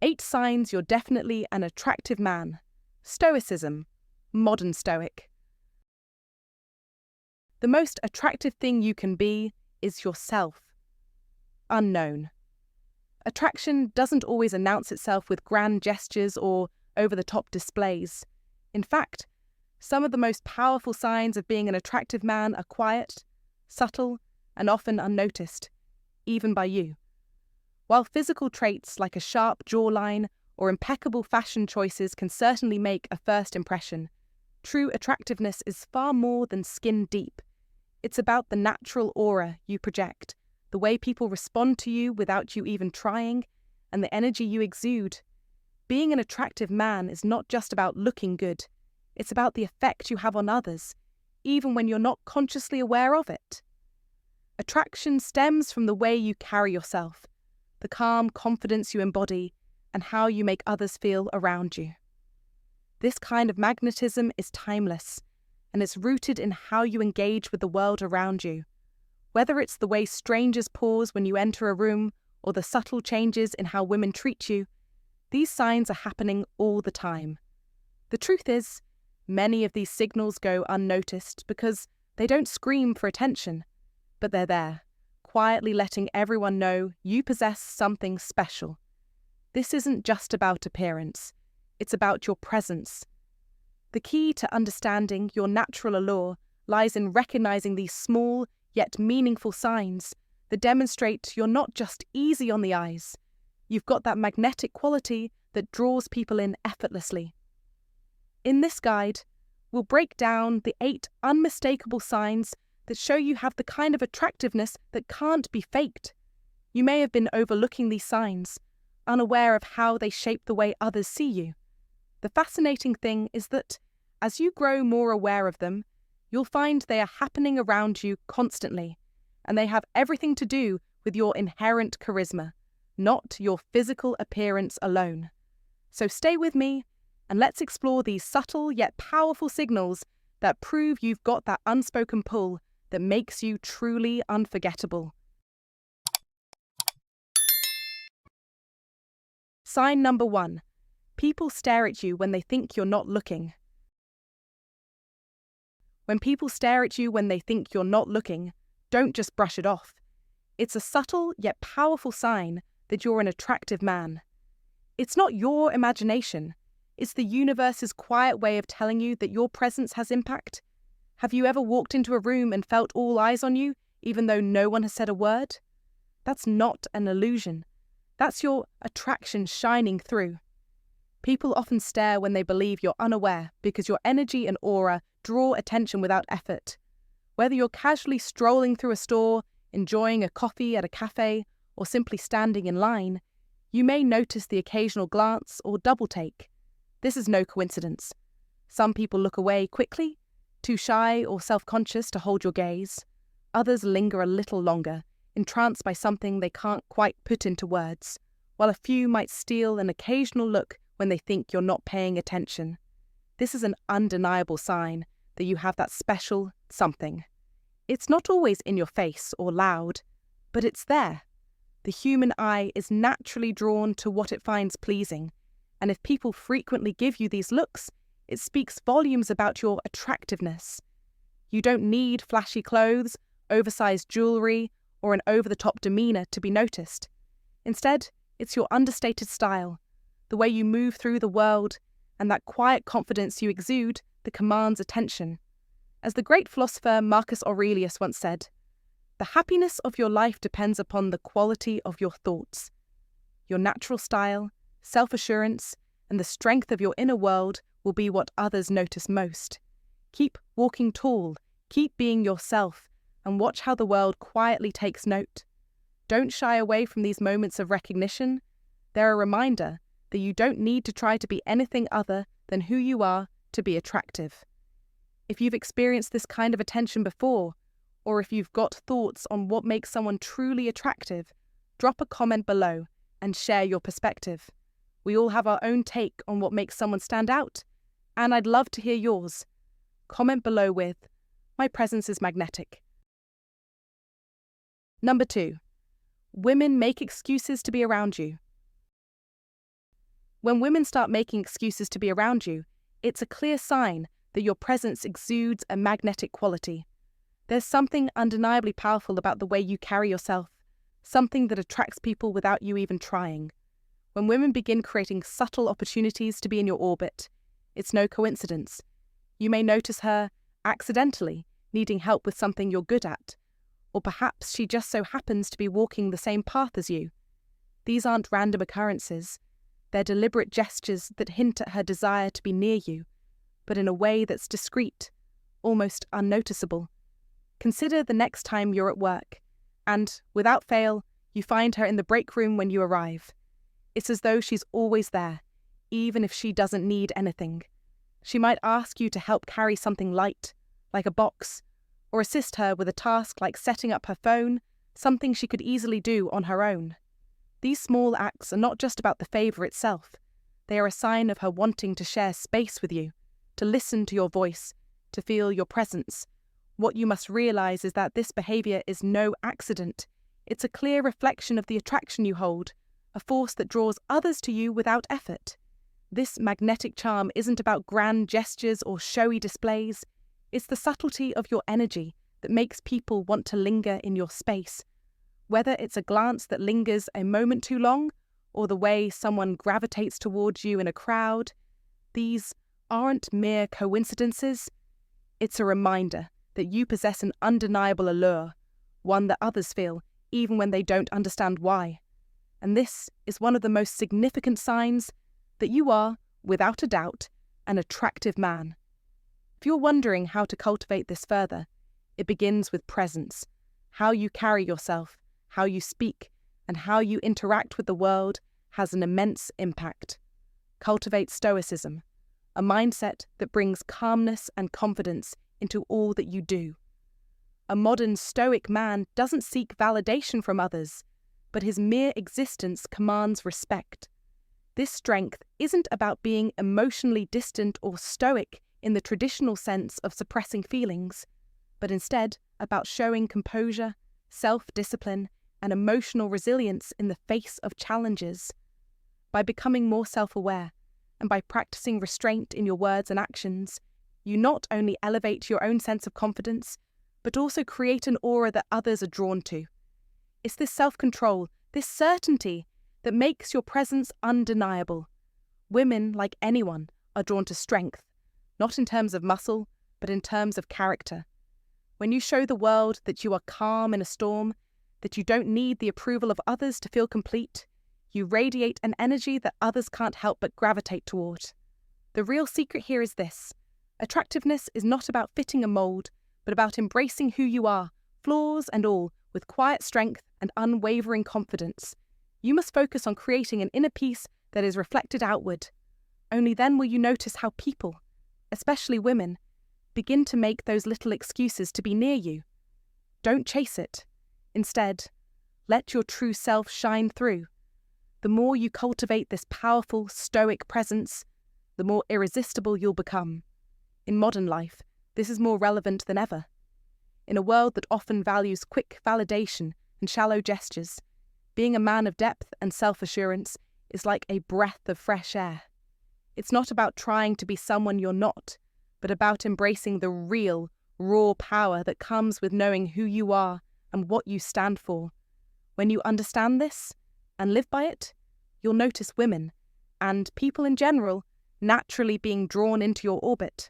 8 signs you're definitely an attractive man. Stoicism, modern stoic. The most attractive thing you can be is yourself. Unknown. Attraction doesn't always announce itself with grand gestures or over-the-top displays. In fact, some of the most powerful signs of being an attractive man are quiet, subtle, and often unnoticed, even by you. While physical traits like a sharp jawline or impeccable fashion choices can certainly make a first impression, true attractiveness is far more than skin deep. It's about the natural aura you project, the way people respond to you without you even trying, and the energy you exude. Being an attractive man is not just about looking good. It's about the effect you have on others, even when you're not consciously aware of it. Attraction stems from the way you carry yourself, the calm confidence you embody, and how you make others feel around you. This kind of magnetism is timeless, and it's rooted in how you engage with the world around you. Whether it's the way strangers pause when you enter a room or the subtle changes in how women treat you, these signs are happening all the time. The truth is, many of these signals go unnoticed because they don't scream for attention, but they're there, quietly letting everyone know you possess something special. This isn't just about appearance, it's about your presence. The key to understanding your natural allure lies in recognizing these small yet meaningful signs that demonstrate you're not just easy on the eyes. You've got that magnetic quality that draws people in effortlessly. In this guide, we'll break down the 8 unmistakable signs that show you have the kind of attractiveness that can't be faked. You may have been overlooking these signs, unaware of how they shape the way others see you. The fascinating thing is that, as you grow more aware of them, you'll find they are happening around you constantly, and they have everything to do with your inherent charisma, not your physical appearance alone. So stay with me, and let's explore these subtle yet powerful signals that prove you've got that unspoken pull that makes you truly unforgettable. Sign number 1. People stare at you when they think you're not looking. When people stare at you when they think you're not looking, don't just brush it off. It's a subtle yet powerful sign that you're an attractive man. It's not your imagination. It's the universe's quiet way of telling you that your presence has impact. Have you ever walked into a room and felt all eyes on you, even though no one has said a word? That's not an illusion. That's your attraction shining through. People often stare when they believe you're unaware because your energy and aura draw attention without effort. Whether you're casually strolling through a store, enjoying a coffee at a cafe, or simply standing in line, you may notice the occasional glance or double take. This is no coincidence. Some people look away quickly, too shy or self-conscious to hold your gaze. Others linger a little longer, entranced by something they can't quite put into words, while a few might steal an occasional look when they think you're not paying attention. This is an undeniable sign that you have that special something. It's not always in your face or loud, but it's there. The human eye is naturally drawn to what it finds pleasing, and if people frequently give you these looks, it speaks volumes about your attractiveness. You don't need flashy clothes, oversized jewelry, or an over-the-top demeanor to be noticed. Instead, it's your understated style, the way you move through the world, and that quiet confidence you exude that commands attention. As the great philosopher Marcus Aurelius once said, "The happiness of your life depends upon the quality of your thoughts." Your natural style, self-assurance, and the strength of your inner world will be what others notice most. Keep walking tall, keep being yourself, and watch how the world quietly takes note. Don't shy away from these moments of recognition. They're a reminder that you don't need to try to be anything other than who you are to be attractive. If you've experienced this kind of attention before, or if you've got thoughts on what makes someone truly attractive, drop a comment below and share your perspective. We all have our own take on what makes someone stand out, and I'd love to hear yours. Comment below with, "My presence is magnetic." Number 2. Women make excuses to be around you. When women start making excuses to be around you, it's a clear sign that your presence exudes a magnetic quality. There's something undeniably powerful about the way you carry yourself, something that attracts people without you even trying. When women begin creating subtle opportunities to be in your orbit, it's no coincidence. You may notice her accidentally needing help with something you're good at, or perhaps she just so happens to be walking the same path as you. These aren't random occurrences. They're deliberate gestures that hint at her desire to be near you, but in a way that's discreet, almost unnoticeable. Consider the next time you're at work, and, without fail, you find her in the break room when you arrive. It's as though she's always there, even if she doesn't need anything. She might ask you to help carry something light, like a box, or assist her with a task like setting up her phone, something she could easily do on her own. These small acts are not just about the favour itself. They are a sign of her wanting to share space with you, to listen to your voice, to feel your presence. What you must realise is that this behaviour is no accident. It's a clear reflection of the attraction you hold, a force that draws others to you without effort. This magnetic charm isn't about grand gestures or showy displays. It's the subtlety of your energy that makes people want to linger in your space. Whether it's a glance that lingers a moment too long, or the way someone gravitates towards you in a crowd, these aren't mere coincidences. It's a reminder that you possess an undeniable allure, one that others feel, even when they don't understand why. And this is one of the most significant signs that you are, without a doubt, an attractive man. If you're wondering how to cultivate this further, it begins with presence. How you carry yourself, how you speak, and how you interact with the world has an immense impact. Cultivate Stoicism, a mindset that brings calmness and confidence into all that you do. A modern Stoic man doesn't seek validation from others, but his mere existence commands respect. This strength isn't about being emotionally distant or stoic in the traditional sense of suppressing feelings, but instead about showing composure, self-discipline, and emotional resilience in the face of challenges. By becoming more self-aware and by practicing restraint in your words and actions, you not only elevate your own sense of confidence, but also create an aura that others are drawn to. It's this self-control, this certainty, that makes your presence undeniable. Women, like anyone, are drawn to strength, not in terms of muscle, but in terms of character. When you show the world that you are calm in a storm, that you don't need the approval of others to feel complete, you radiate an energy that others can't help but gravitate toward. The real secret here is this: attractiveness is not about fitting a mould, but about embracing who you are, flaws and all, with quiet strength and unwavering confidence. You must focus on creating an inner peace that is reflected outward. Only then will you notice how people, especially women, begin to make those little excuses to be near you. Don't chase it. Instead, let your true self shine through. The more you cultivate this powerful, stoic presence, the more irresistible you'll become. In modern life, this is more relevant than ever. In a world that often values quick validation and shallow gestures, being a man of depth and self-assurance is like a breath of fresh air. It's not about trying to be someone you're not, but about embracing the real, raw power that comes with knowing who you are and what you stand for. When you understand this and live by it, you'll notice women, and people in general, naturally being drawn into your orbit.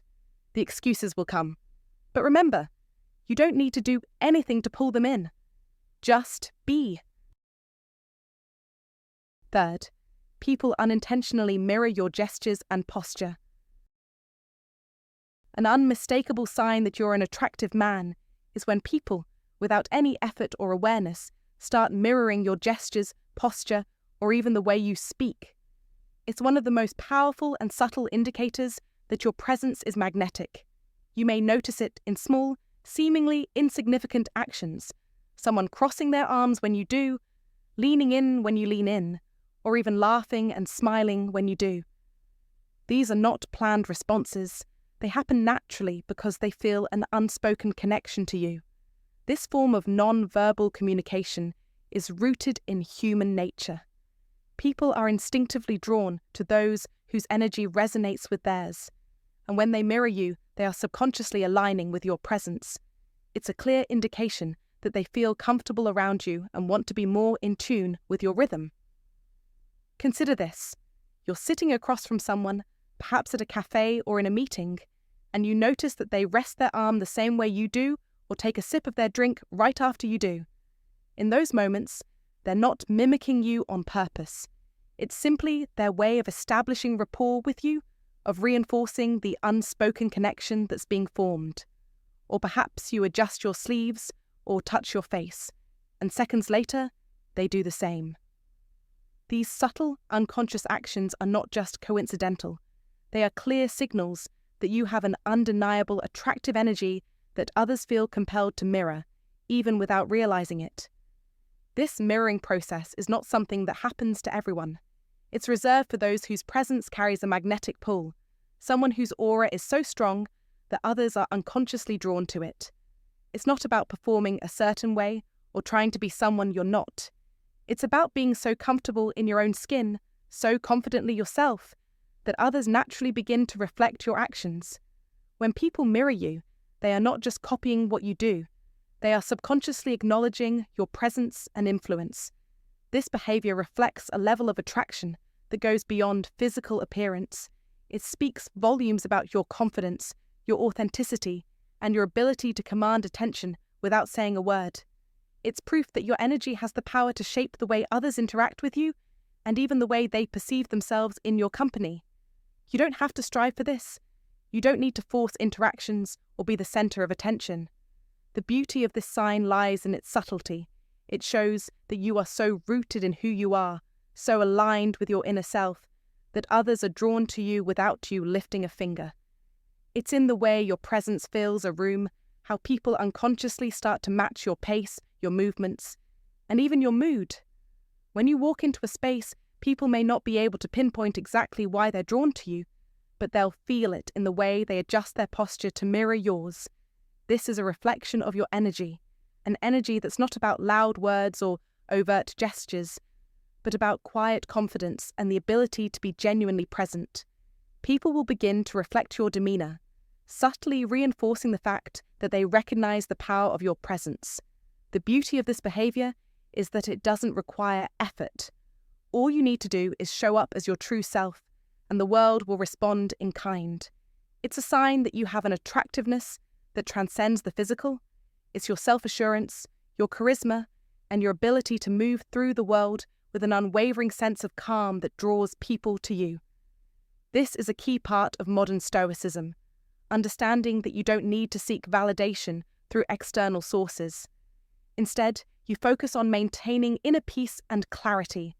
The excuses will come. But remember, you don't need to do anything to pull them in. Just be. Third, people unintentionally mirror your gestures and posture. An unmistakable sign that you're an attractive man is when people, without any effort or awareness, start mirroring your gestures, posture, or even the way you speak. It's one of the most powerful and subtle indicators that your presence is magnetic. You may notice it in small, seemingly insignificant actions, someone crossing their arms when you do, leaning in when you lean in, or even laughing and smiling when you do. These are not planned responses. They happen naturally because they feel an unspoken connection to you. This form of non-verbal communication is rooted in human nature. People are instinctively drawn to those whose energy resonates with theirs, and when they mirror you, they are subconsciously aligning with your presence. It's a clear indication that they feel comfortable around you and want to be more in tune with your rhythm. Consider this. You're sitting across from someone, perhaps at a cafe or in a meeting, and you notice that they rest their arm the same way you do or take a sip of their drink right after you do. In those moments, they're not mimicking you on purpose. It's simply their way of establishing rapport with you, of reinforcing the unspoken connection that's being formed. Or perhaps you adjust your sleeves or touch your face, and seconds later, they do the same. These subtle, unconscious actions are not just coincidental. They are clear signals that you have an undeniable, attractive energy that others feel compelled to mirror, even without realizing it. This mirroring process is not something that happens to everyone. It's reserved for those whose presence carries a magnetic pull, someone whose aura is so strong that others are unconsciously drawn to it. It's not about performing a certain way or trying to be someone you're not. It's about being so comfortable in your own skin, so confidently yourself, that others naturally begin to reflect your actions. When people mirror you, they are not just copying what you do. They are subconsciously acknowledging your presence and influence. This behavior reflects a level of attraction that goes beyond physical appearance. It speaks volumes about your confidence, your authenticity, and your ability to command attention without saying a word. It's proof that your energy has the power to shape the way others interact with you, and even the way they perceive themselves in your company. You don't have to strive for this. You don't need to force interactions or be the center of attention. The beauty of this sign lies in its subtlety. It shows that you are so rooted in who you are, so aligned with your inner self, that others are drawn to you without you lifting a finger. It's in the way your presence fills a room, how people unconsciously start to match your pace, your movements, and even your mood. When you walk into a space, people may not be able to pinpoint exactly why they're drawn to you, but they'll feel it in the way they adjust their posture to mirror yours. This is a reflection of your energy, an energy that's not about loud words or overt gestures, but about quiet confidence and the ability to be genuinely present. People will begin to reflect your demeanor, subtly reinforcing the fact that they recognize the power of your presence. The beauty of this behavior is that it doesn't require effort. All you need to do is show up as your true self, and the world will respond in kind. It's a sign that you have an attractiveness that transcends the physical. It's your self-assurance, your charisma, and your ability to move through the world with an unwavering sense of calm that draws people to you. This is a key part of modern Stoicism, understanding that you don't need to seek validation through external sources. Instead, you focus on maintaining inner peace and clarity,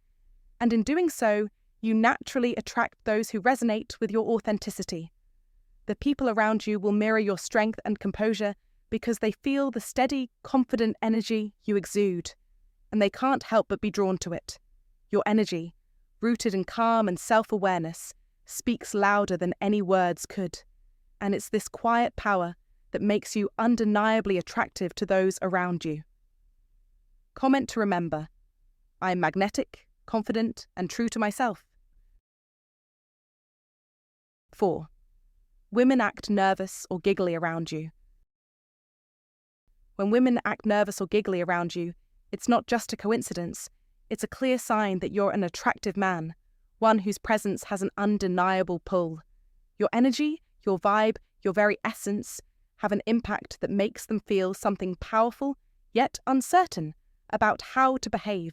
and in doing so, you naturally attract those who resonate with your authenticity. The people around you will mirror your strength and composure because they feel the steady, confident energy you exude, and they can't help but be drawn to it. Your energy, rooted in calm and self-awareness, speaks louder than any words could, and it's this quiet power that makes you undeniably attractive to those around you. Comment to remember: I am magnetic, confident, and true to myself. 4. Women act nervous or giggly around you. When women act nervous or giggly around you, it's not just a coincidence. It's a clear sign that you're an attractive man, one whose presence has an undeniable pull. Your energy, your vibe, your very essence have an impact that makes them feel something powerful, yet uncertain, about how to behave.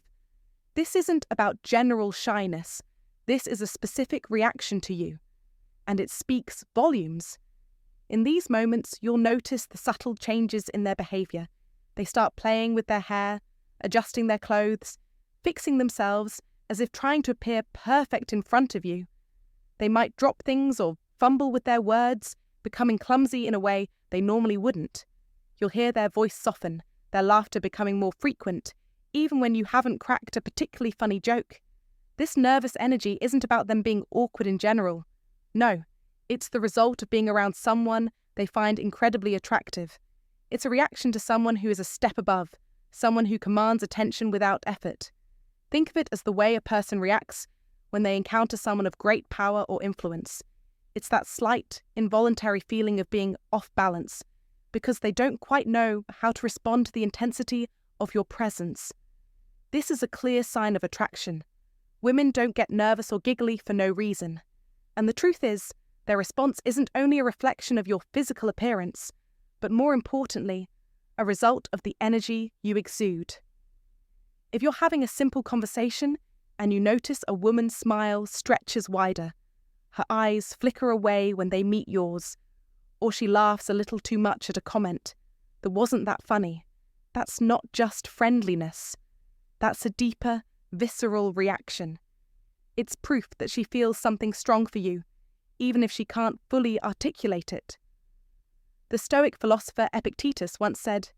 This isn't about general shyness. This is a specific reaction to you, and it speaks volumes. In these moments, you'll notice the subtle changes in their behavior. They start playing with their hair, adjusting their clothes, fixing themselves as if trying to appear perfect in front of you. They might drop things or fumble with their words, becoming clumsy in a way they normally wouldn't. You'll hear their voice soften, their laughter becoming more frequent, even when you haven't cracked a particularly funny joke. This nervous energy isn't about them being awkward in general. No, it's the result of being around someone they find incredibly attractive. It's a reaction to someone who is a step above, someone who commands attention without effort. Think of it as the way a person reacts when they encounter someone of great power or influence. It's that slight, involuntary feeling of being off balance, because they don't quite know how to respond to the intensity of your presence. This is a clear sign of attraction. Women don't get nervous or giggly for no reason. And the truth is, their response isn't only a reflection of your physical appearance, but more importantly, a result of the energy you exude. If you're having a simple conversation and you notice a woman's smile stretches wider, her eyes flicker away when they meet yours, or she laughs a little too much at a comment that wasn't that funny, that's not just friendliness. That's a deeper, visceral reaction. It's proof that she feels something strong for you, even if she can't fully articulate it. The Stoic philosopher Epictetus once said,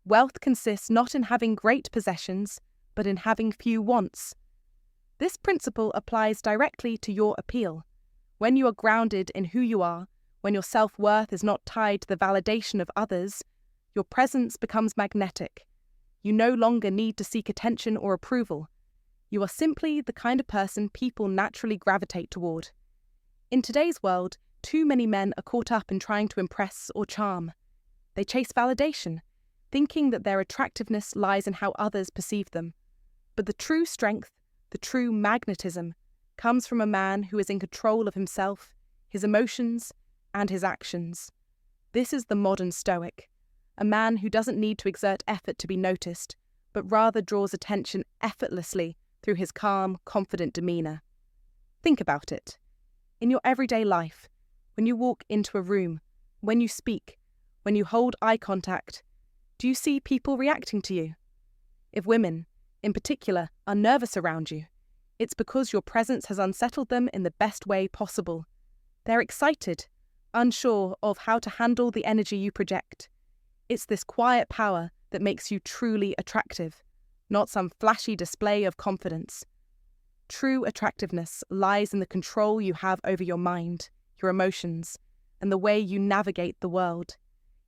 "Wealth consists not in having great possessions, but in having few wants." This principle applies directly to your appeal. When you are grounded in who you are, when your self-worth is not tied to the validation of others, your presence becomes magnetic. You no longer need to seek attention or approval. You are simply the kind of person people naturally gravitate toward. In today's world, too many men are caught up in trying to impress or charm. They chase validation, thinking that their attractiveness lies in how others perceive them. But the true strength, the true magnetism, comes from a man who is in control of himself, his emotions, and his actions. This is the modern Stoic, a man who doesn't need to exert effort to be noticed, but rather draws attention effortlessly through his calm, confident demeanour. Think about it. In your everyday life, when you walk into a room, when you speak, when you hold eye contact, do you see people reacting to you? If women, in particular, are nervous around you, it's because your presence has unsettled them in the best way possible. They're excited, unsure of how to handle the energy you project. It's this quiet power that makes you truly attractive, not some flashy display of confidence. True attractiveness lies in the control you have over your mind, your emotions, and the way you navigate the world.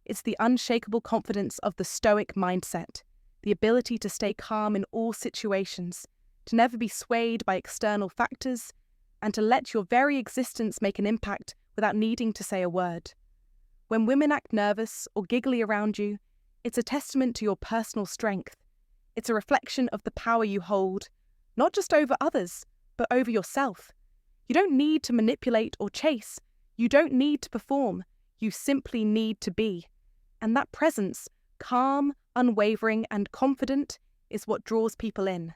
It's the unshakable confidence of the Stoic mindset, the ability to stay calm in all situations, to never be swayed by external factors, and to let your very existence make an impact without needing to say a word. When women act nervous or giggly around you, it's a testament to your personal strength. It's a reflection of the power you hold, not just over others, but over yourself. You don't need to manipulate or chase. You don't need to perform. You simply need to be. And that presence, calm, unwavering, and confident, is what draws people in.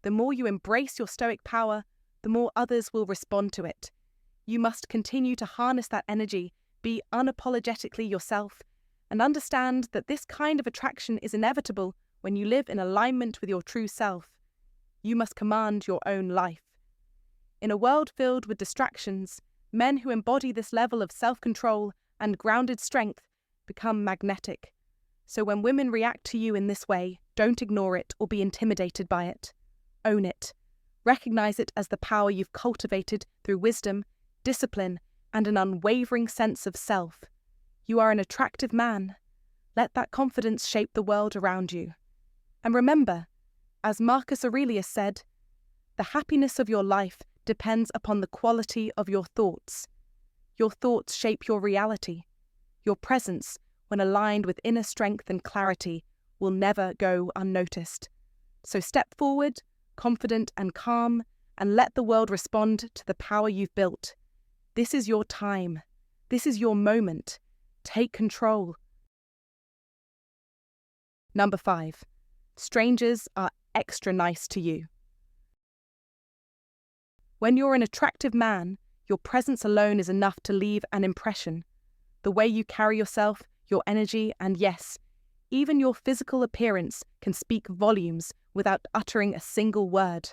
The more you embrace your Stoic power, the more others will respond to it. You must continue to harness that energy, be unapologetically yourself, and understand that this kind of attraction is inevitable when you live in alignment with your true self. You must command your own life. In a world filled with distractions, men who embody this level of self-control and grounded strength become magnetic. So when women react to you in this way, don't ignore it or be intimidated by it. Own it. Recognize it as the power you've cultivated through wisdom, discipline, and an unwavering sense of self. You are an attractive man. Let that confidence shape the world around you. And remember, as Marcus Aurelius said, the happiness of your life depends upon the quality of your thoughts. Your thoughts shape your reality. Your presence, when aligned with inner strength and clarity, will never go unnoticed. So step forward, confident and calm, and let the world respond to the power you've built. This is your time. This is your moment. Take control. Number 5. Strangers are extra nice to you. When you're an attractive man, your presence alone is enough to leave an impression. The way you carry yourself, your energy, and yes, even your physical appearance can speak volumes without uttering a single word.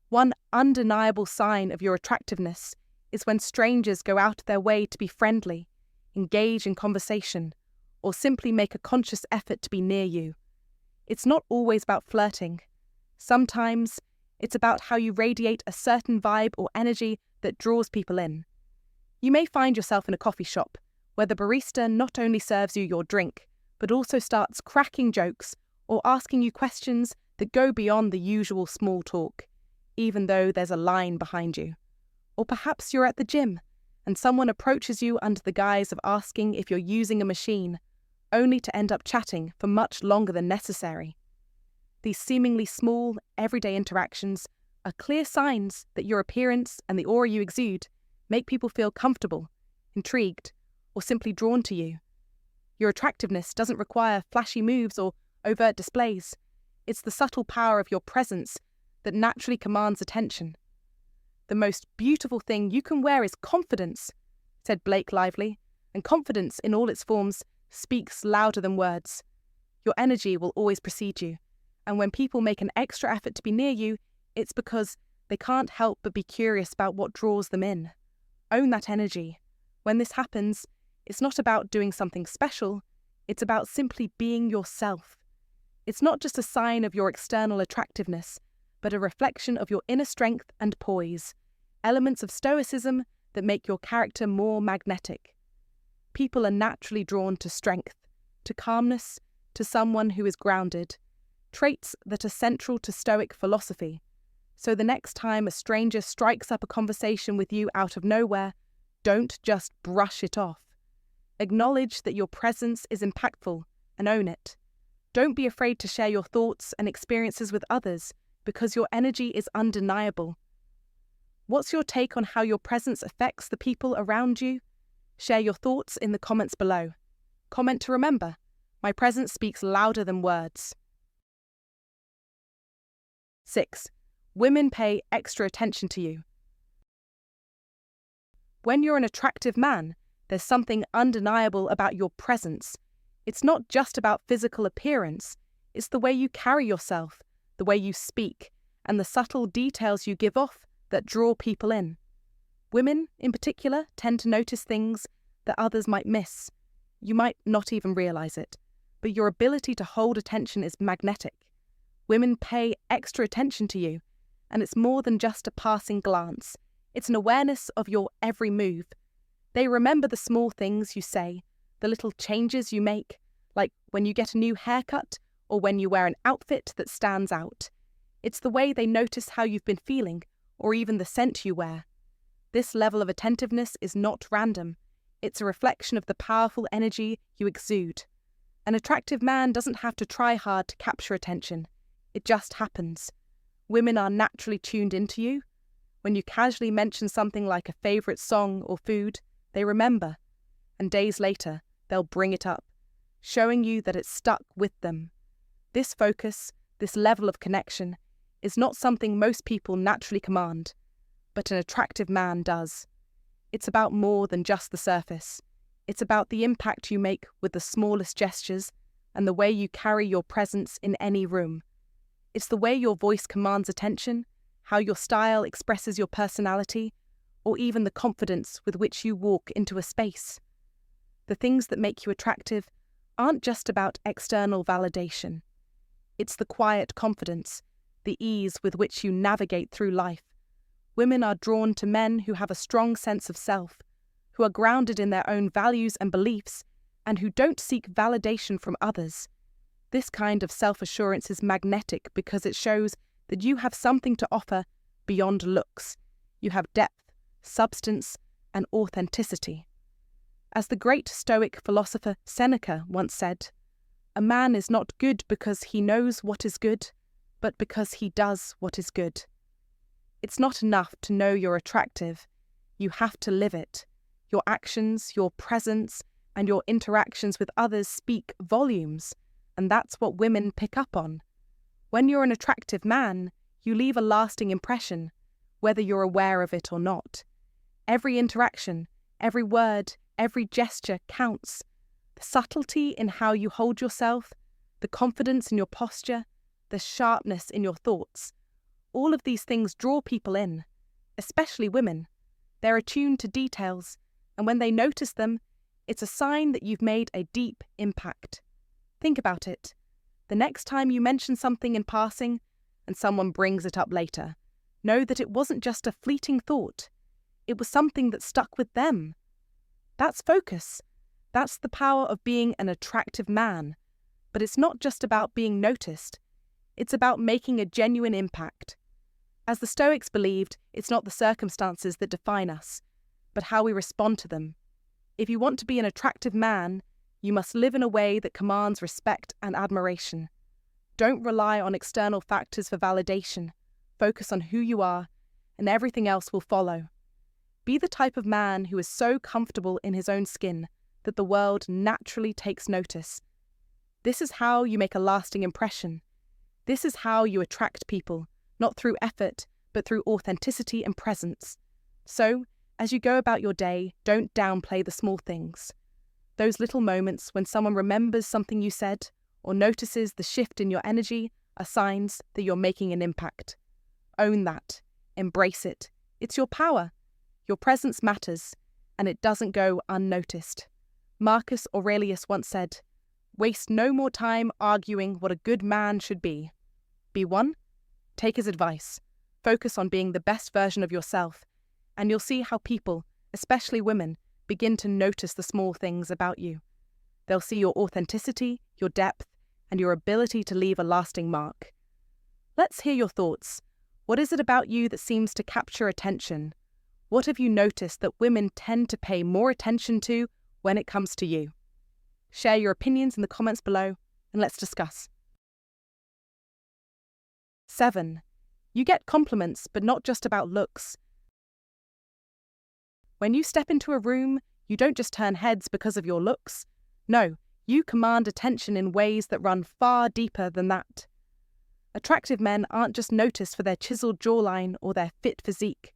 One undeniable sign of your attractiveness is when strangers go out of their way to be friendly, engage in conversation, or simply make a conscious effort to be near you. It's not always about flirting. Sometimes it's about how you radiate a certain vibe or energy that draws people in. You may find yourself in a coffee shop where the barista not only serves you your drink, but also starts cracking jokes or asking you questions that go beyond the usual small talk, even though there's a line behind you. Or perhaps you're at the gym and someone approaches you under the guise of asking if you're using a machine, only to end up chatting for much longer than necessary. These seemingly small, everyday interactions are clear signs that your appearance and the aura you exude make people feel comfortable, intrigued, or simply drawn to you. Your attractiveness doesn't require flashy moves or overt displays. It's the subtle power of your presence that naturally commands attention. "The most beautiful thing you can wear is confidence," said Blake Lively, and confidence in all its forms speaks louder than words. Your energy will always precede you, and when people make an extra effort to be near you, it's because they can't help but be curious about what draws them in. Own that energy. When this happens, it's not about doing something special, it's about simply being yourself. It's not just a sign of your external attractiveness, but a reflection of your inner strength and poise, elements of stoicism that make your character more magnetic. People are naturally drawn to strength, to calmness, to someone who is grounded, traits that are central to Stoic philosophy. So the next time a stranger strikes up a conversation with you out of nowhere, don't just brush it off. Acknowledge that your presence is impactful and own it. Don't be afraid to share your thoughts and experiences with others because your energy is undeniable. What's your take on how your presence affects the people around you? Share your thoughts in the comments below. Comment to remember, my presence speaks louder than words. 6. Women pay extra attention to you. When you're an attractive man, there's something undeniable about your presence. It's not just about physical appearance, it's the way you carry yourself, the way you speak, and the subtle details you give off that draw people in. Women, in particular, tend to notice things that others might miss. You might not even realize it, but your ability to hold attention is magnetic. Women pay extra attention to you, and it's more than just a passing glance. It's an awareness of your every move. They remember the small things you say, the little changes you make, like when you get a new haircut or when you wear an outfit that stands out. It's the way they notice how you've been feeling, or even the scent you wear. This level of attentiveness is not random. It's a reflection of the powerful energy you exude. An attractive man doesn't have to try hard to capture attention. It just happens. Women are naturally tuned into you. When you casually mention something like a favourite song or food, they remember, and days later, they'll bring it up, showing you that it's stuck with them. This focus, this level of connection, is not something most people naturally command, but an attractive man does. It's about more than just the surface. It's about the impact you make with the smallest gestures and the way you carry your presence in any room. It's the way your voice commands attention, how your style expresses your personality, or even the confidence with which you walk into a space. The things that make you attractive aren't just about external validation. It's the quiet confidence, the ease with which you navigate through life. Women are drawn to men who have a strong sense of self, who are grounded in their own values and beliefs, and who don't seek validation from others. This kind of self-assurance is magnetic because it shows that you have something to offer beyond looks. You have depth, substance, and authenticity. As the great Stoic philosopher Seneca once said, "A man is not good because he knows what is good, but because he does what is good." It's not enough to know you're attractive. You have to live it. Your actions, your presence, and your interactions with others speak volumes, and that's what women pick up on. When you're an attractive man, you leave a lasting impression, whether you're aware of it or not. Every interaction, every word, every gesture counts. The subtlety in how you hold yourself, the confidence in your posture, the sharpness in your thoughts, all of these things draw people in, especially women. They're attuned to details, and when they notice them, it's a sign that you've made a deep impact. Think about it. The next time you mention something in passing, and someone brings it up later, know that it wasn't just a fleeting thought. It was something that stuck with them. That's focus. That's the power of being an attractive man. But it's not just about being noticed. It's about making a genuine impact. As the Stoics believed, it's not the circumstances that define us, but how we respond to them. If you want to be an attractive man, you must live in a way that commands respect and admiration. Don't rely on external factors for validation. Focus on who you are, and everything else will follow. Be the type of man who is so comfortable in his own skin that the world naturally takes notice. This is how you make a lasting impression. This is how you attract people, not through effort, but through authenticity and presence. So, as you go about your day, don't downplay the small things. Those little moments when someone remembers something you said or notices the shift in your energy are signs that you're making an impact. Own that. Embrace it. It's your power. Your presence matters, and it doesn't go unnoticed. Marcus Aurelius once said, "Waste no more time arguing what a good man should be. Be one. Take his advice. Focus on being the best version of yourself, and you'll see how people, especially women, begin to notice the small things about you. They'll see your authenticity, your depth, and your ability to leave a lasting mark." Let's hear your thoughts. What is it about you that seems to capture attention? What have you noticed that women tend to pay more attention to when it comes to you? Share your opinions in the comments below, and let's discuss. 7. You get compliments, but not just about looks. When you step into a room, you don't just turn heads because of your looks. No, you command attention in ways that run far deeper than that. Attractive men aren't just noticed for their chiseled jawline or their fit physique.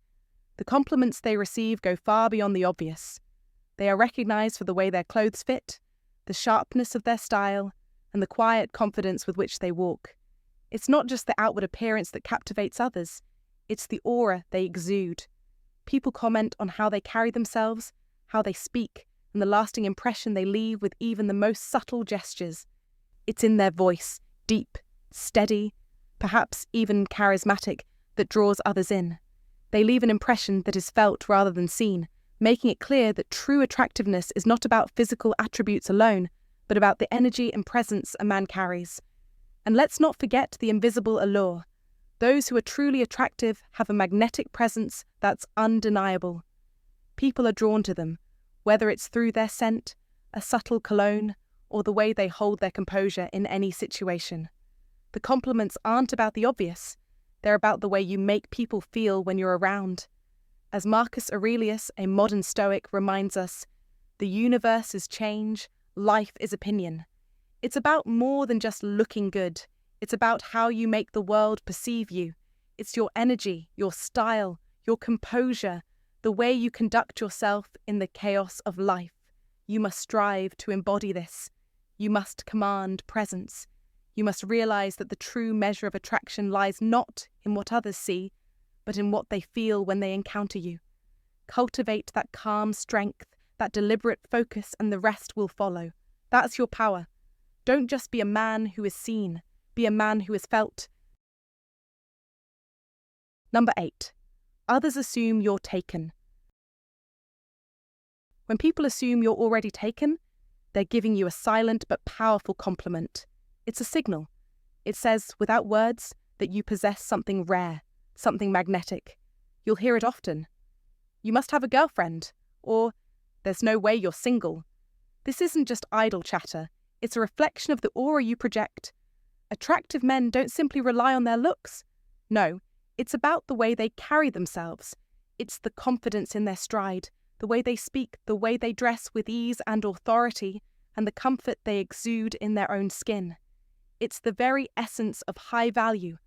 The compliments they receive go far beyond the obvious. They are recognized for the way their clothes fit, the sharpness of their style, and the quiet confidence with which they walk. It's not just the outward appearance that captivates others, it's the aura they exude. People comment on how they carry themselves, how they speak, and the lasting impression they leave with even the most subtle gestures. It's in their voice, deep, steady, perhaps even charismatic, that draws others in. They leave an impression that is felt rather than seen, making it clear that true attractiveness is not about physical attributes alone, but about the energy and presence a man carries. And let's not forget the invisible allure. Those who are truly attractive have a magnetic presence that's undeniable. People are drawn to them, whether it's through their scent, a subtle cologne, or the way they hold their composure in any situation. The compliments aren't about the obvious. They're about the way you make people feel when you're around. As Marcus Aurelius, a modern Stoic, reminds us, the universe is change, life is opinion. It's about more than just looking good. It's about how you make the world perceive you. It's your energy, your style, your composure, the way you conduct yourself in the chaos of life. You must strive to embody this. You must command presence. You must realize that the true measure of attraction lies not in what others see, but in what they feel when they encounter you. Cultivate that calm strength, that deliberate focus, and the rest will follow. That's your power. Don't just be a man who is seen, be a man who is felt. Number 8. Others assume you're taken. When people assume you're already taken, they're giving you a silent but powerful compliment. It's a signal. It says, without words, that you possess something rare, something magnetic. You'll hear it often. You must have a girlfriend, or there's no way you're single. This isn't just idle chatter. It's a reflection of the aura you project. Attractive men don't simply rely on their looks. No, it's about the way they carry themselves. It's the confidence in their stride, the way they speak, the way they dress with ease and authority, and the comfort they exude in their own skin. It's the very essence of high value.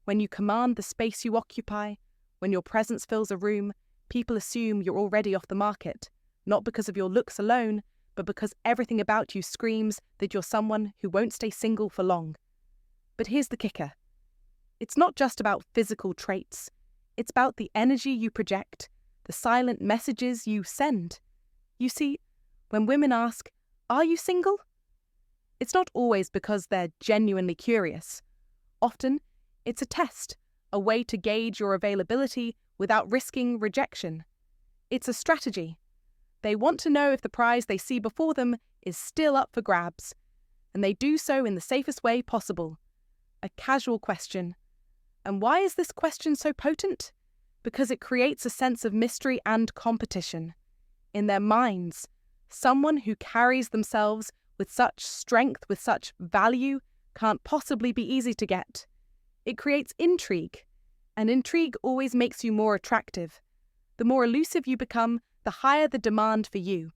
When you command the space you occupy, when your presence fills a room, people assume you're already off the market, not because of your looks alone, but because everything about you screams that you're someone who won't stay single for long. But here's the kicker. It's not just about physical traits. It's about the energy you project, the silent messages you send. You see, when women ask, "Are you single?" it's not always because they're genuinely curious. Often, it's a test, a way to gauge your availability without risking rejection. It's a strategy. They want to know if the prize they see before them is still up for grabs, and they do so in the safest way possible. a casual question. And why is this question so potent? Because it creates a sense of mystery and competition. In their minds, someone who carries themselves with such strength, with such value, can't possibly be easy to get. It creates intrigue, and intrigue always makes you more attractive. The more elusive you become, the higher the demand for you.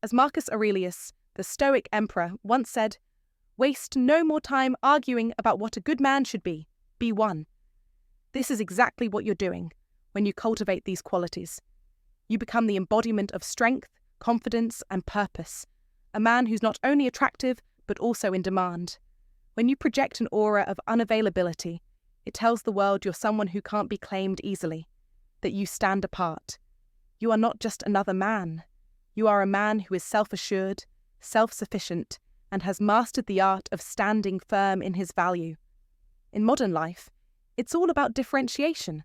As Marcus Aurelius, the Stoic emperor, once said, "Waste no more time arguing about what a good man should be one." This is exactly what you're doing when you cultivate these qualities. You become the embodiment of strength, confidence, and purpose, a man who's not only attractive, but also in demand. When you project an aura of unavailability, it tells the world you're someone who can't be claimed easily, that you stand apart. You are not just another man. You are a man who is self-assured, self-sufficient, and has mastered the art of standing firm in his value. In modern life, it's all about differentiation.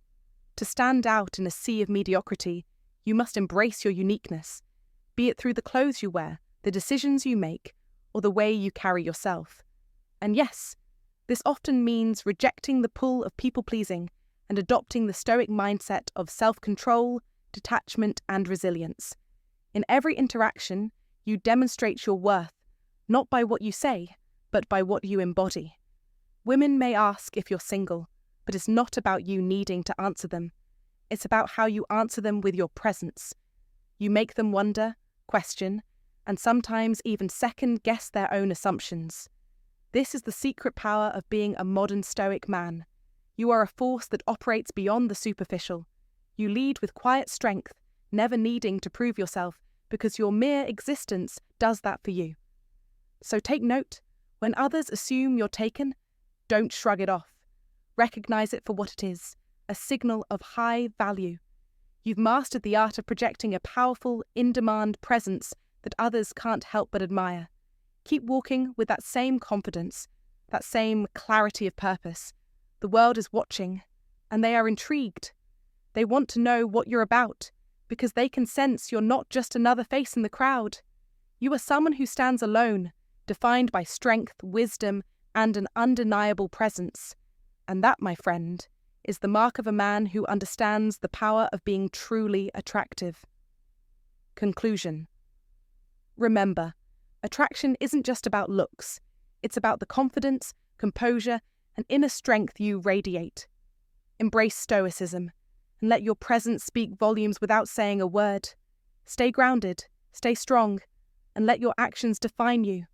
To stand out in a sea of mediocrity, you must embrace your uniqueness, be it through the clothes you wear, the decisions you make, or the way you carry yourself. And yes, this often means rejecting the pull of people-pleasing and adopting the Stoic mindset of self-control, detachment, and resilience. In every interaction, you demonstrate your worth, not by what you say, but by what you embody. Women may ask if you're single, but it's not about you needing to answer them. It's about how you answer them with your presence. You make them wonder, question, and sometimes even second-guess their own assumptions. This is the secret power of being a modern Stoic man. You are a force that operates beyond the superficial. You lead with quiet strength, never needing to prove yourself, because your mere existence does that for you. So take note, when others assume you're taken, don't shrug it off. Recognize it for what it is, a signal of high value. You've mastered the art of projecting a powerful, in-demand presence that others can't help but admire. Keep walking with that same confidence, that same clarity of purpose. The world is watching, and they are intrigued. They want to know what you're about, because they can sense you're not just another face in the crowd. You are someone who stands alone, defined by strength, wisdom, and an undeniable presence. And that, my friend, is the mark of a man who understands the power of being truly attractive. Conclusion. Remember, attraction isn't just about looks. It's about the confidence, composure, and inner strength you radiate. Embrace Stoicism, and let your presence speak volumes without saying a word. Stay grounded, stay strong, and let your actions define you.